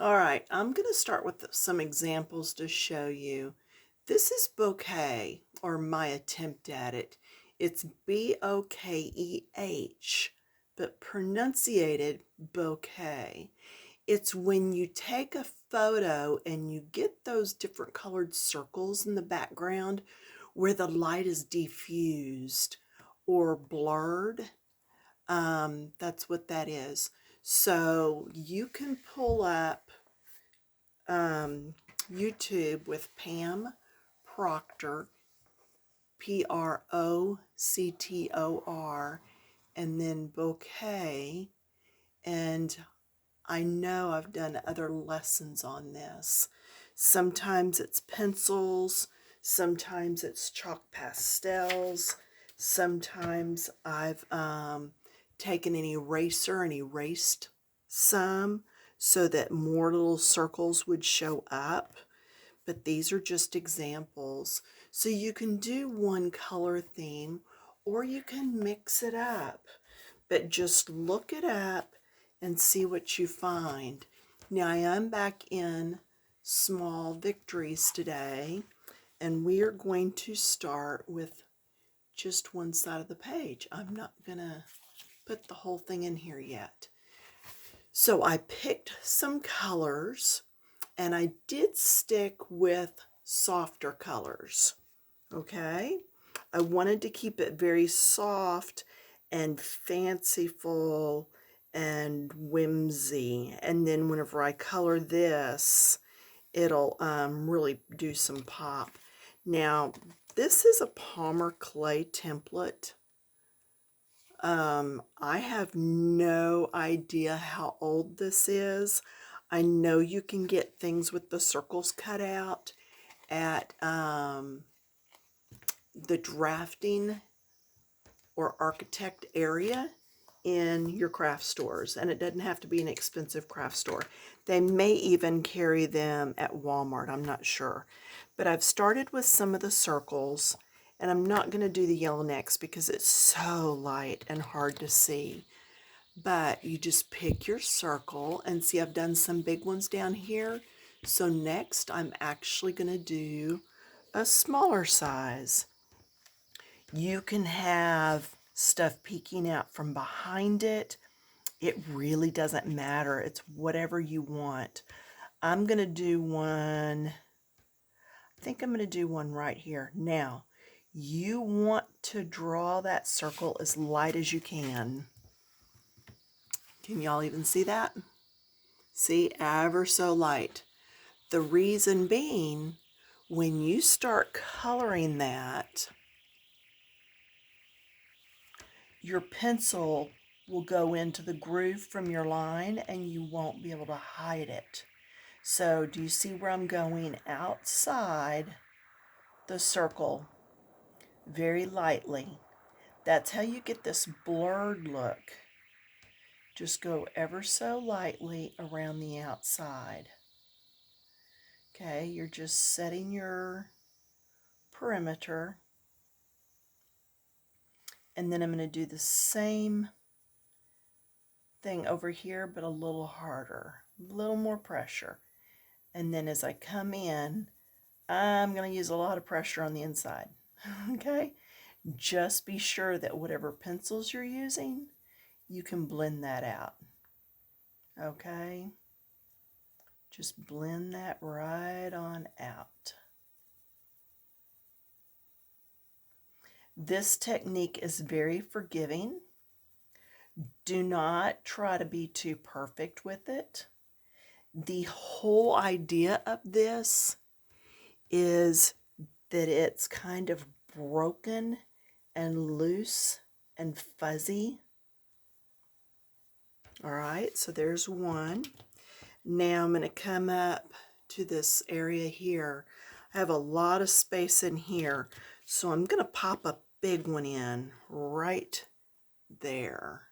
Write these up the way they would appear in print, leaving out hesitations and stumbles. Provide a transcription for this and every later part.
All right, I'm going to start with some examples to show you. This is bokeh, or my attempt at it. It's B-O-K-E-H, but pronunciated bokeh. It's when you take a photo and you get those different colored circles in the background where the light is diffused or blurred. That's what that is. So you can pull up YouTube with Pam Proctor, Proctor, and then bokeh. And I know I've done other lessons on this. Sometimes it's pencils, sometimes it's chalk pastels, sometimes I've taken an eraser and erased some so that more little circles would show up. But these are just examples. So you can do one color theme or you can mix it up. But just look it up and see what you find. Now I am back in Small Victories today, and we are going to start with just one side of the page. I'm not gonna put the whole thing in here yet. So I picked some colors and I did stick with softer colors, okay? I wanted to keep it very soft and fanciful and whimsy. And then whenever I color this, it'll really do some pop. Now, this is a Palmer clay template. I have no idea how old this is. I know you can get things with the circles cut out at the drafting or architect area in your craft stores, and it doesn't have to be an expensive craft store. They may even carry them at Walmart, I'm not sure. But I've started with some of the circles, and I'm not going to do the yellow next because it's so light and hard to see. But you just pick your circle, and see, I've done some big ones down here. So next I'm actually going to do a smaller size. You can have stuff peeking out from behind it. It really doesn't matter. It's whatever you want. I'm going to do one, I think I'm going to do one right here. Now, you want to draw that circle as light as you can. Can y'all even see that? See, ever so light. The reason being, when you start coloring that, your pencil will go into the groove from your line and you won't be able to hide it. So do you see where I'm going outside the circle very lightly? That's how you get this blurred look. Just go ever so lightly around the outside. Okay, you're just setting your perimeter. And then I'm going to do the same thing over here, but a little harder, a little more pressure. And then as I come in, I'm going to use a lot of pressure on the inside. Okay? Just be sure that whatever pencils you're using, you can blend that out. Okay? Just blend that right on out. This technique is very forgiving. Do not try to be too perfect with it. The whole idea of this is that it's kind of broken and loose and fuzzy. All right, so there's one. Now I'm going to come up to this area here. I have a lot of space in here, so I'm going to pop a big one in right there.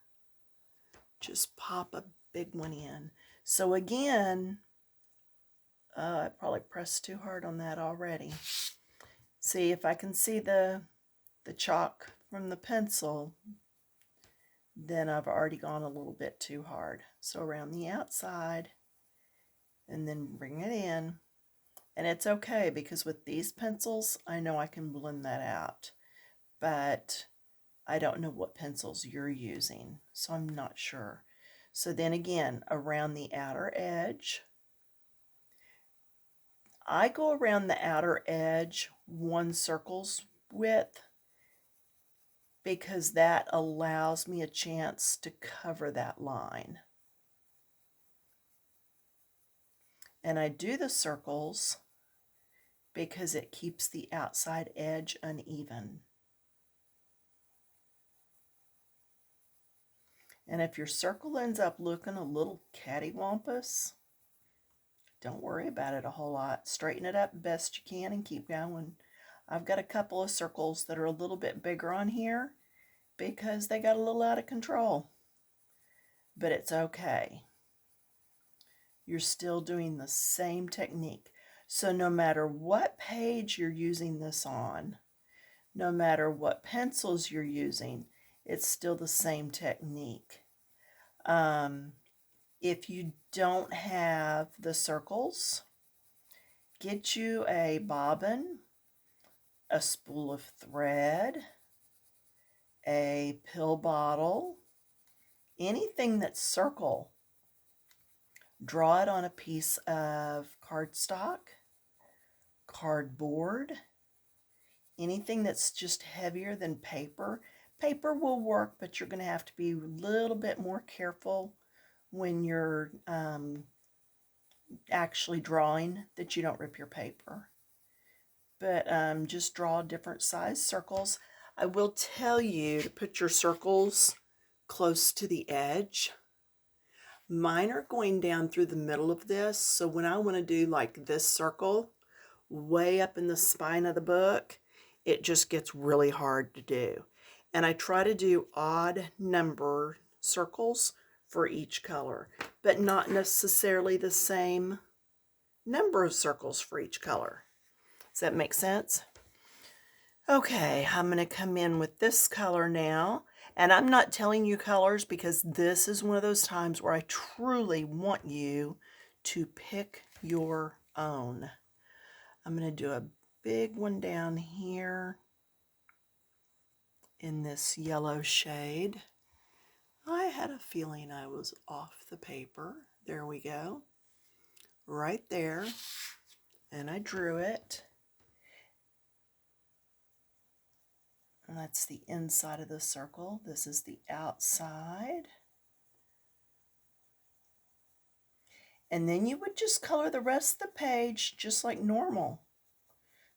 Just pop a big one in. So again, I probably pressed too hard on that already. See, if I can see the chalk from the pencil, then I've already gone a little bit too hard. So around the outside, and then bring it in. And it's okay because with these pencils, I know I can blend that out. But I don't know what pencils you're using, so I'm not sure. So then again, around the outer edge, I go around the outer edge 1 circle's width because that allows me a chance to cover that line. And I do the circles because it keeps the outside edge uneven. And if your circle ends up looking a little cattywampus, don't worry about it a whole lot. Straighten it up best you can and keep going. I've got a couple of circles that are a little bit bigger on here because they got a little out of control. But it's okay. You're still doing the same technique. So no matter what page you're using this on, no matter what pencils you're using, it's still the same technique. If you don't have the circles, get you a bobbin, a spool of thread, a pill bottle, anything that's circle. Draw it on a piece of cardstock, cardboard, anything that's just heavier than paper. Paper will work, but you're going to have to be a little bit more careful when you're actually drawing that you don't rip your paper. But just draw different size circles. I will tell you to put your circles close to the edge. Mine are going down through the middle of this, so when I want to do like this circle way up in the spine of the book, it just gets really hard to do. And I try to do odd number circles for each color, but not necessarily the same number of circles for each color. Does that make sense? Okay, I'm going to come in with this color now. And I'm not telling you colors because this is one of those times where I truly want you to pick your own. I'm going to do a big one down here in this yellow shade. I had a feeling I was off the paper. There we go. Right there. And I drew it. And that's the inside of the circle. This is the outside. And then you would just color the rest of the page just like normal.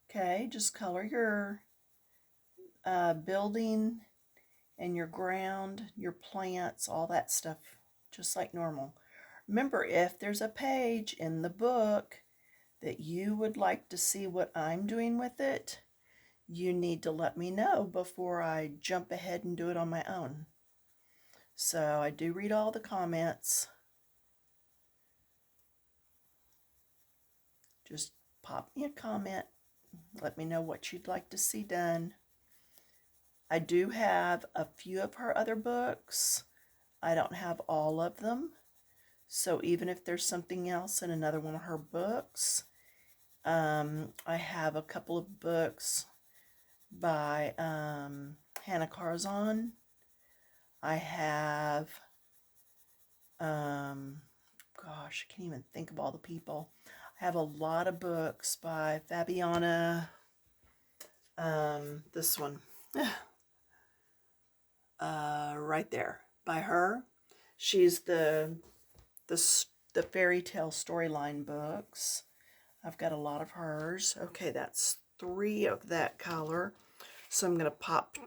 Okay, just color your building and your ground, your plants, all that stuff, just like normal. Remember, if there's a page in the book that you would like to see what I'm doing with it, you need to let me know before I jump ahead and do it on my own. So I do read all the comments. Just pop me a comment. Let me know what you'd like to see done. I do have a few of her other books. I don't have all of them. So even if there's something else in another one of her books, I have a couple of books by Hannah Carzon. I have, gosh, I can't even think of all the people. I have a lot of books by Fabiana, this one, right there, by her. She's the fairy tale storyline books. I've got a lot of hers. Okay, that's 3 of that color. So I'm going to pop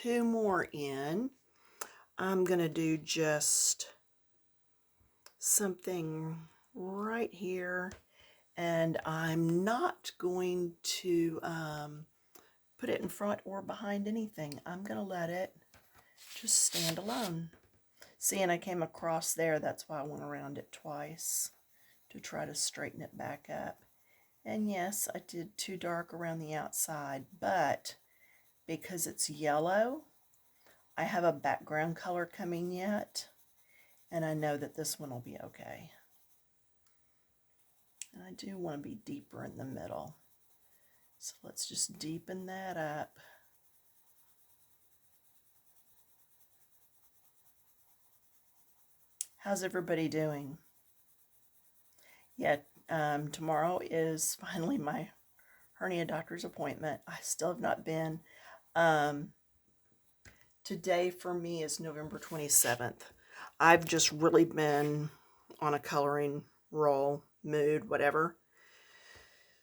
2 more in. I'm going to do just something right here. And I'm not going to put it in front or behind anything. I'm going to let it just stand alone. See, and I came across there. That's why I went around it twice to try to straighten it back up. And yes, I did too dark around the outside, but because it's yellow, I have a background color coming yet, and I know that this one will be okay. do want to be deeper in the middle. So let's just deepen that up. How's everybody doing? Yeah, tomorrow is finally my hernia doctor's appointment. I still have not been. Today for me is November 27th. I've just really been on a coloring roll, mood, whatever.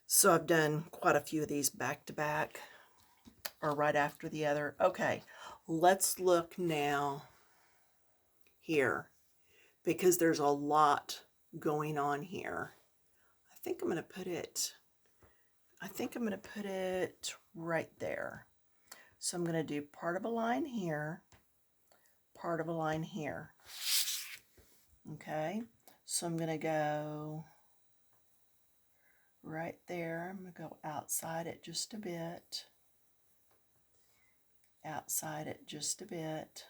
So I've done quite a few of these back to back or right after the other. Okay, let's look now here because there's a lot going on here. I think I'm going to put it right there. So I'm going to do part of a line here, part of a line here. Okay, so I'm going to go right there. I'm going to go outside it just a bit, outside it just a bit,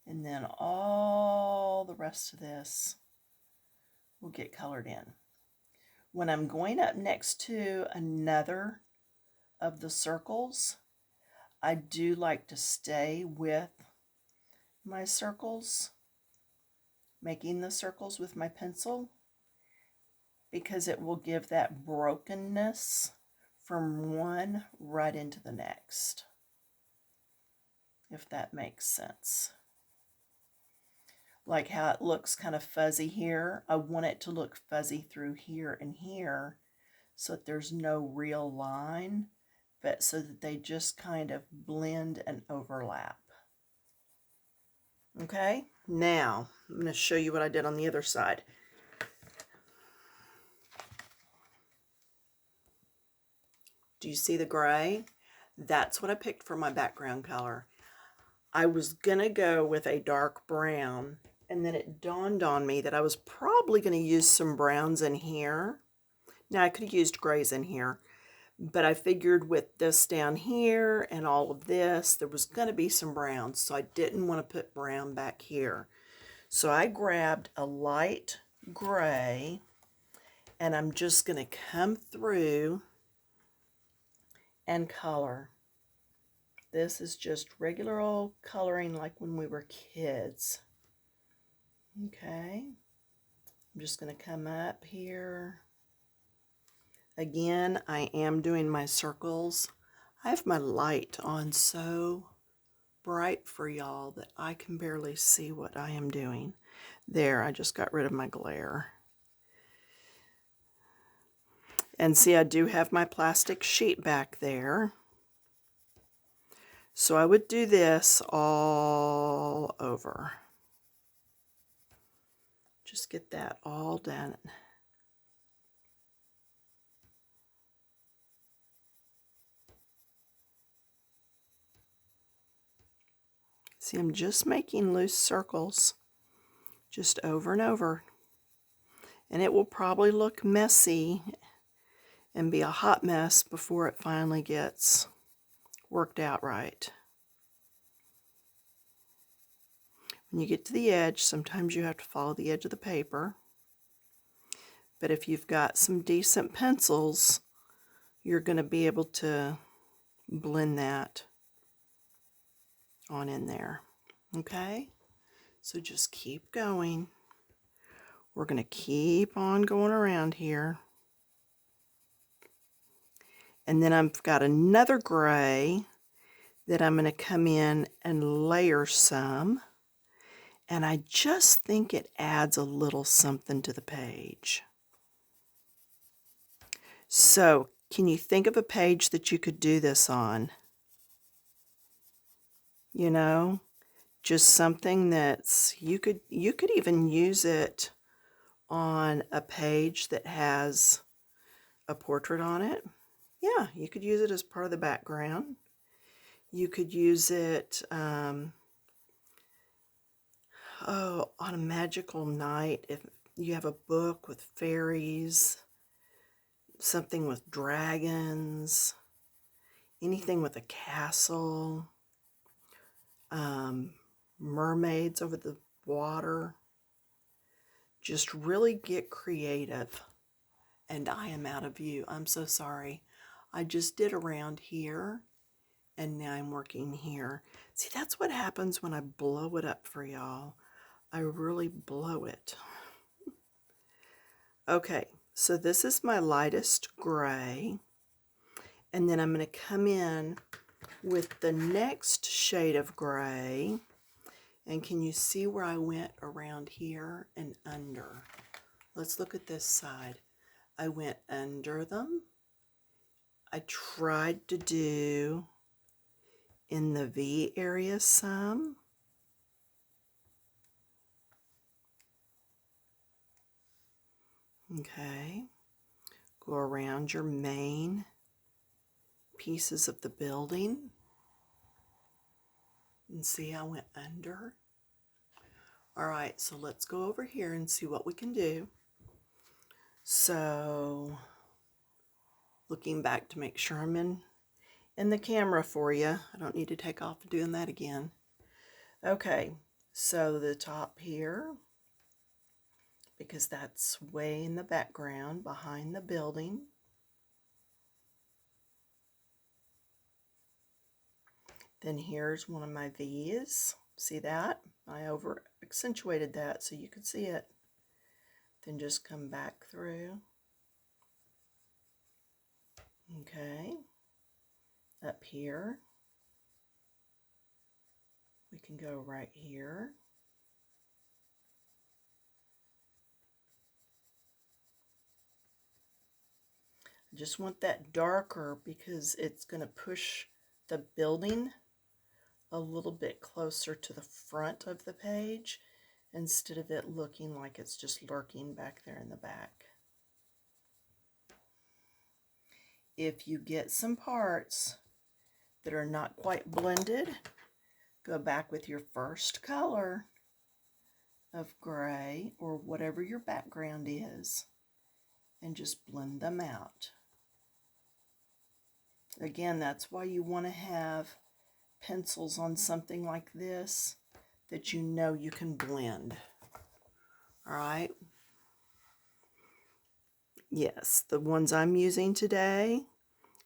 and then all the rest of this will get colored in. When I'm going up next to another of the circles, I do like to stay with my circles, making the circles with my pencil, because it will give that brokenness from one right into the next, if that makes sense. Like how it looks kind of fuzzy here, I want it to look fuzzy through here and here so that there's no real line, but so that they just kind of blend and overlap. Okay, now I'm going to show you what I did on the other side. Do you see the gray? That's what I picked for my background color. I was going to go with a dark brown, and then it dawned on me that I was probably going to use some browns in here. Now, I could have used grays in here, but I figured with this down here and all of this, there was going to be some browns, so I didn't want to put brown back here. So I grabbed a light gray, and I'm just going to come through and color. This is just regular old coloring like when we were kids. Okay, I'm just going to come up here. Again, I am doing my circles. I have my light on so bright for y'all that I can barely see what I am doing. There, I just got rid of my glare. And see, I do have my plastic sheet back there. So I would do this all over. Just get that all done. See, I'm just making loose circles, just over and over. And it will probably look messy and be a hot mess before it finally gets worked out right. When you get to the edge, sometimes you have to follow the edge of the paper. But if you've got some decent pencils, you're going to be able to blend that on in there. Okay? So just keep going. We're going to keep on going around here. And then I've got another gray that I'm going to come in and layer some. And I just think it adds a little something to the page. So, can you think of a page that you could do this on? You know, just something that's, you could even use it on a page that has a portrait on it. Yeah, you could use it as part of the background. You could use it, on a magical night, if you have a book with fairies, something with dragons, anything with a castle, mermaids over the water. Just really get creative. And I am out of view. I'm so sorry. I just did around here, and now I'm working here. See, that's what happens when I blow it up for y'all. I really blow it. Okay, so this is my lightest gray. And then I'm going to come in with the next shade of gray. And can you see where I went around here and under? Let's look at this side. I went under them. I tried to do in the V area some. Okay. Go around your main pieces of the building. And see, I went under. All right, so let's go over here and see what we can do. So, looking back to make sure I'm in the camera for you. I don't need to take off doing that again. Okay, so the top here, because that's way in the background behind the building. Then here's one of my V's. See that? I over accentuated that so you could see it. Then just come back through. Okay. Up here. We can go right here. I just want that darker because it's going to push the building a little bit closer to the front of the page instead of it looking like it's just lurking back there in the back. If you get some parts that are not quite blended, go back with your first color of gray or whatever your background is and just blend them out. Again, that's why you want to have pencils on something like this that you know you can blend. All right. Yes, the ones I'm using today,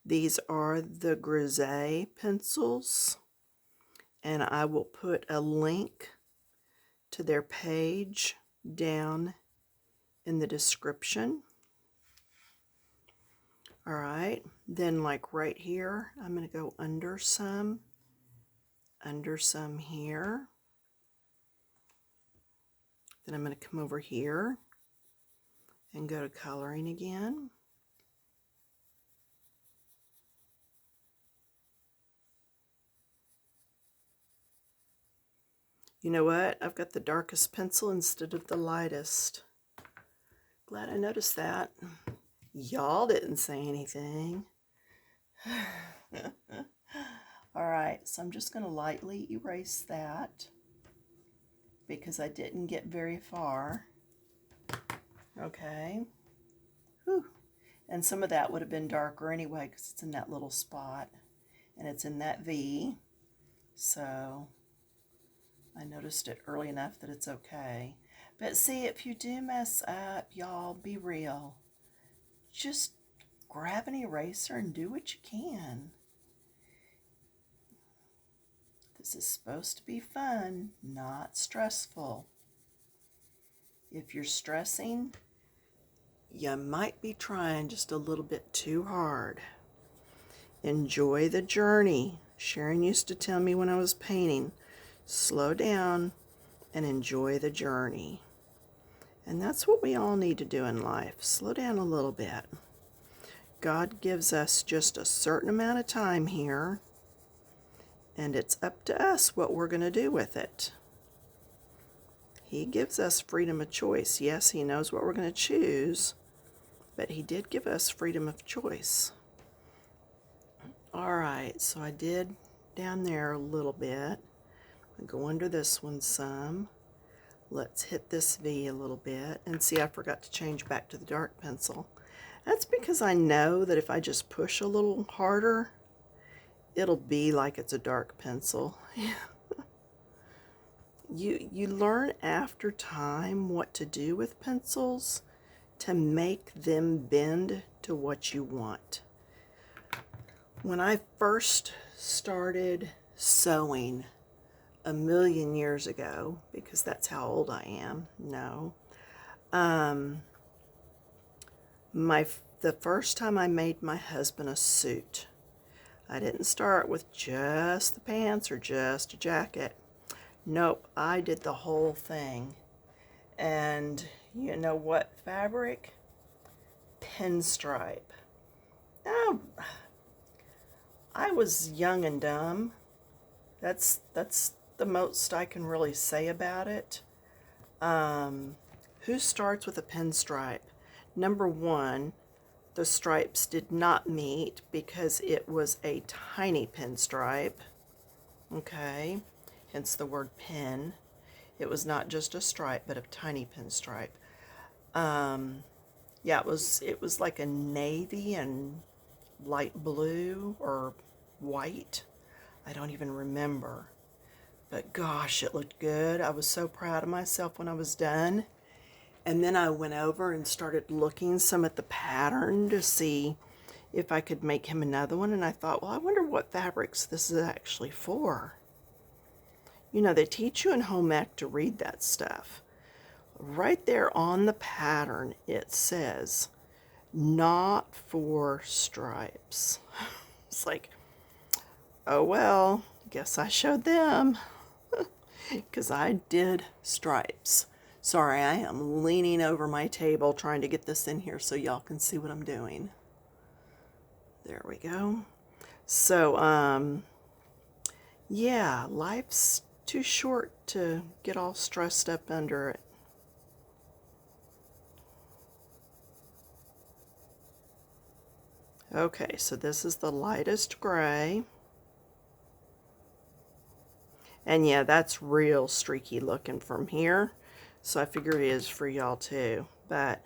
these are the Grizaye pencils, and I will put a link to their page down in the description. All right, then like right here, I'm going to go under some here. Then I'm going to come over here and go to coloring again. You know what? I've got the darkest pencil instead of the lightest. Glad I noticed that. Y'all didn't say anything. All right, so I'm just going to lightly erase that because I didn't get very far. Okay. Whew. And some of that would have been darker anyway because it's in that little spot and it's in that V. So I noticed it early enough that it's okay. But see, if you do mess up, y'all, be real. Just grab an eraser and do what you can. This is supposed to be fun, not stressful. If you're stressing, you might be trying just a little bit too hard. Enjoy the journey. Sharon used to tell me when I was painting, slow down and enjoy the journey. And that's what we all need to do in life. Slow down a little bit. God gives us just a certain amount of time here, and it's up to us what we're going to do with it. He gives us freedom of choice. Yes, he knows what we're going to choose, but he did give us freedom of choice. All right, so I did down there a little bit. I go under this one some. Let's hit this V a little bit. And see, I forgot to change back to the dark pencil. That's because I know that if I just push a little harder, it'll be like it's a dark pencil. you learn after time what to do with pencils to make them bend to what you want. When I first started sewing a million years ago, because that's how old I am, no, the first time I made my husband a suit, I didn't start with just the pants or just a jacket. Nope, I did the whole thing. And you know what fabric? Pinstripe. Now, I was young and dumb. That's the most I can really say about it. Who starts with a pinstripe? Number one, the stripes did not meet because it was a tiny pinstripe. Okay, hence the word pin. It was not just a stripe, but a tiny pinstripe. Yeah, it was like a navy and light blue or white. I don't even remember. But gosh, it looked good. I was so proud of myself when I was done. And then I went over and started looking some at the pattern to see if I could make him another one. And I thought, well, I wonder what fabrics this is actually for. You know, they teach you in home ec to read that stuff. Right there on the pattern, it says, not for stripes. It's like, oh well, guess I showed them. Because I did stripes. Sorry, I am leaning over my table trying to get this in here so y'all can see what I'm doing. There we go. So, yeah, life's too short to get all stressed up under it. Okay, so this is the lightest gray. And yeah, that's real streaky looking from here. So I figure it is for y'all too. But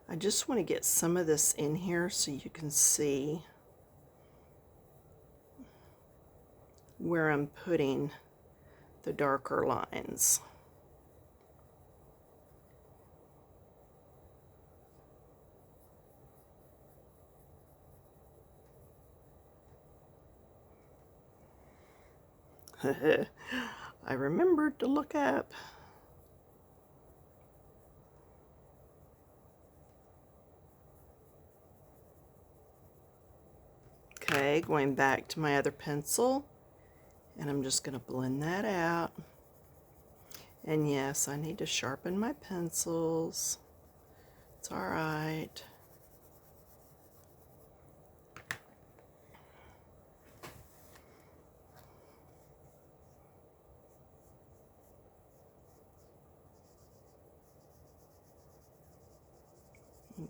I just want to get some of this in here so you can see where I'm putting the darker lines. I remembered to look up. Okay, going back to my other pencil, and I'm just going to blend that out. And yes, I need to sharpen my pencils. It's all right.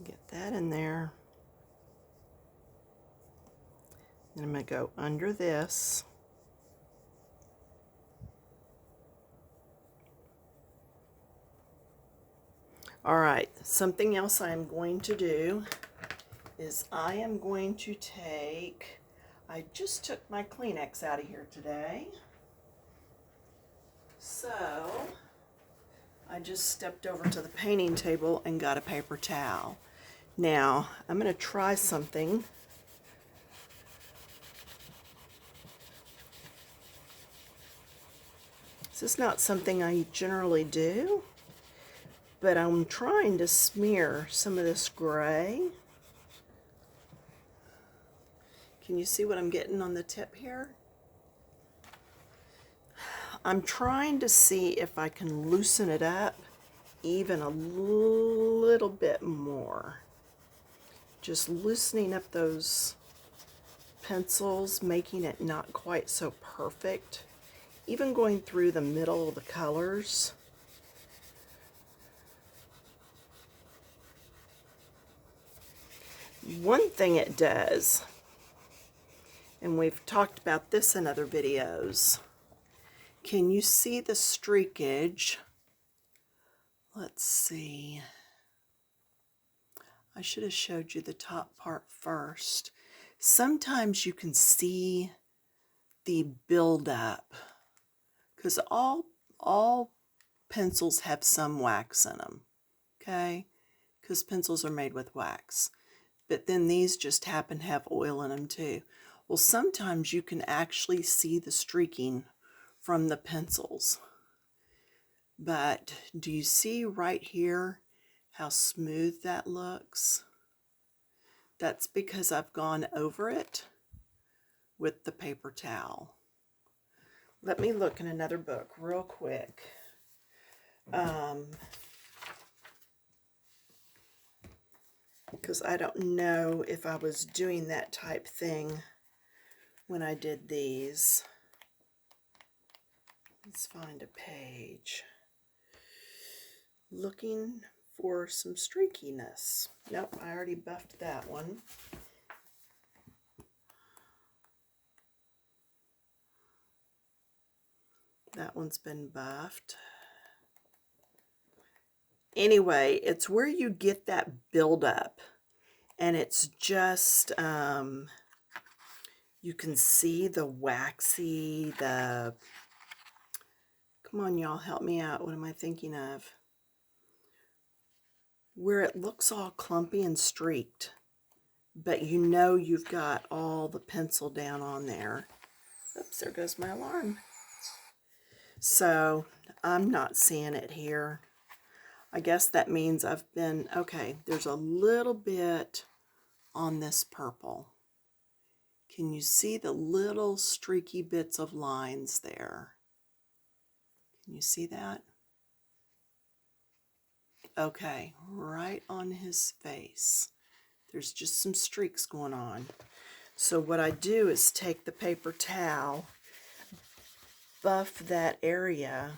Get that in there. Then I'm going to go under this. All right, something else I'm going to do is I am going to take, I just took my Kleenex out of here today. So I just stepped over to the painting table and got a paper towel. Now, I'm going to try something. This is not something I generally do, but I'm trying to smear some of this gray. Can you see what I'm getting on the tip here? I'm trying to see if I can loosen it up even a little bit more. Just loosening up those pencils, making it not quite so perfect. Even going through the middle of the colors. One thing it does, and we've talked about this in other videos, can you see the streakage? Let's see. I should have showed you the top part first. Sometimes you can see the buildup, because all all pencils have some wax in them, okay? Because pencils are made with wax. But then these just happen to have oil in them too. Well, sometimes you can actually see the streaking from the pencils. But do you see right here how smooth that looks? That's because I've gone over it with the paper towel. Let me look in another book real quick. Because I don't know if I was doing that type thing when I did these. Let's find a page. Looking for some streakiness. Nope, I already buffed that one. That one's been buffed. Anyway, it's where you get that buildup, and it's just, you can see the waxy, come on y'all, help me out. What am I thinking of? Where it looks all clumpy and streaked, but you know you've got all the pencil down on there. Oops, there goes my alarm. So I'm not seeing it here. I guess that means I've been, okay, there's a little bit on this purple. Can you see the little streaky bits of lines there? Can you see that? Okay, right on his face. There's just some streaks going on. So what I do is take the paper towel, buff that area,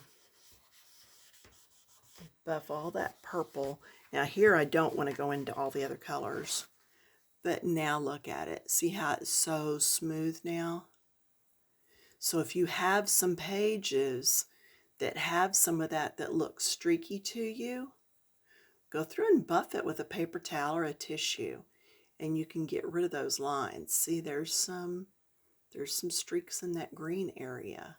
buff all that purple. Now here I don't want to go into all the other colors, but now look at it. See how it's so smooth now? So if you have some pages that have some of that looks streaky to you, go through and buff it with a paper towel or a tissue, and you can get rid of those lines. See, there's some streaks in that green area.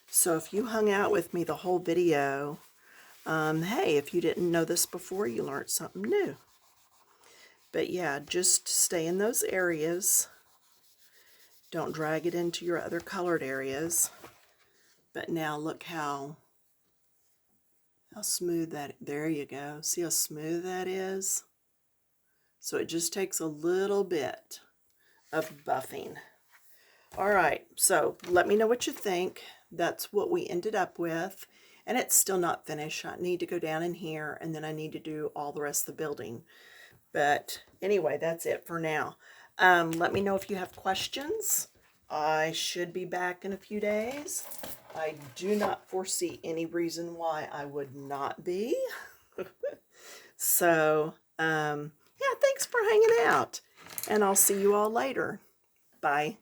So if you hung out with me the whole video, hey, if you didn't know this before, you learned something new. But yeah, just stay in those areas. Don't drag it into your other colored areas. But now look how smooth that, there you go. See how smooth that is? So it just takes a little bit of buffing. All right, so let me know what you think. That's what we ended up with. And it's still not finished. I need to go down in here, and then I need to do all the rest of the building. But anyway, that's it for now. Let me know if you have questions. I should be back in a few days. I do not foresee any reason why I would not be. So, yeah, thanks for hanging out. And I'll see you all later. Bye.